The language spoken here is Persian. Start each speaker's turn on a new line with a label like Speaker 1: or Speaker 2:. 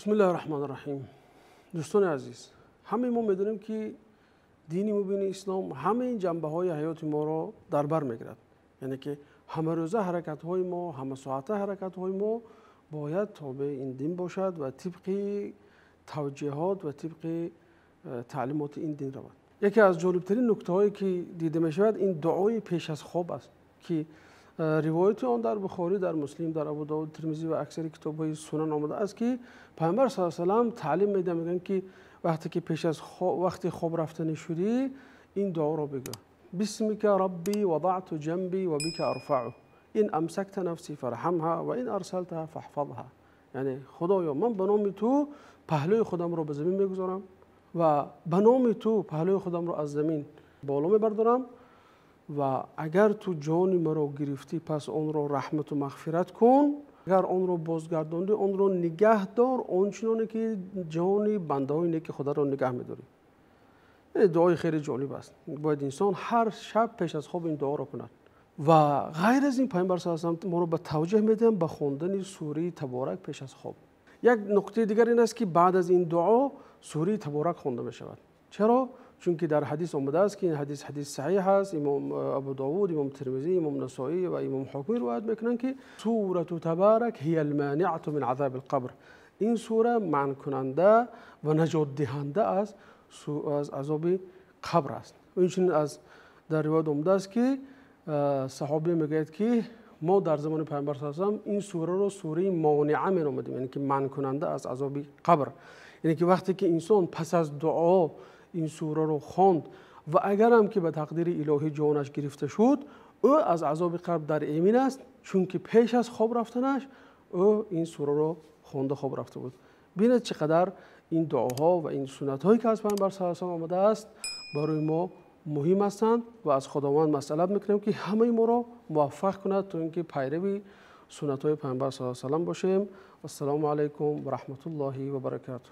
Speaker 1: بسم الله الرحمن الرحیم. دوستان عزیز، همه ما میدونیم که دین مبین اسلام همه این جنبه های حیات ما را در بر میگیرد. یعنی که همه روزه حرکت های ما، همه ساعته حرکت های ما باید تابع این دین باشد و طبق توجیهات و طبق تعلیمات این دین رود. یکی از جالبترین نکته هایی که دیده می شود این دعای پیش از خواب است که روایت آن در بخاری، در مسلم، در ابوداود، ترمذی و اکثر کتاب های سنن آمده است که پیامبر صلی الله علیه و آله تعلیم میده، میگن که وقتی که پیش از وقتی خواب رفتن شدی این دعا را بگو: بسمک ربی وضعت جنبی و بک ارفعه این امسکت نفسی فرحمها و این ارسلتها فاحفظها. یعنی خدایا من به نام تو پهلوی خودم را به زمین میگذارم و به نام تو پهلوی خودم را از زمین بالا میبردارم و اگر تو جان مرا گرفتی پس آن را رحمت و مغفرت کن، اگر آن را بازگرداندی آن را نگه دار آنچنانی که جان بنده های نیک خدا را نگه میداری. این دعای خیلی جالب است. باید انسان هر شب پیش از خواب این دعا را کند. و غیر از این پیامبر صلی الله علیه و آله ما را به توجه میدن به خواندن سوره تبارک پیش از خواب. یک نکته دیگر این است که بعد از این دعا سوره تبارک خوانده می شود. چرا؟ چون که در حدیث آمده است که این حدیث صحیح است. امام ابو داود، امام ترمذی، امام نسائی و امام حاکمی روایت میکنند که سوره تبارک هی المانعه من عذاب القبر. این سوره منع کننده و نجات دهنده از عذاب قبر است. این از در روایت آمده است که صحابی میگوید که ما در زمان پیامبر صلی الله علیه و آله این سوره رو سوره مانعه مینامدیم، یعنی که منع کننده از عذاب قبر. یعنی که وقتی که انسان پس از دعا این سوره رو خواند و اگر هم که به تقدیر الهی جانش گرفته شد، او از عذاب قبر در امین است، چون که پیش از خواب رفتنش او این سوره رو خوانده خواب رفته بود. ببینید چقدر این دعاها و این سنت هایی که از پیامبر صلی الله علیه و آله آمده است برای ما مهم هستند و از خداوند مطلب میکنیم که همه ما را موفق کند تا اینکه پیروی سنت های پیامبر صلی الله علیه و آله باشیم. السلام علیکم و رحمت الله و برکاته.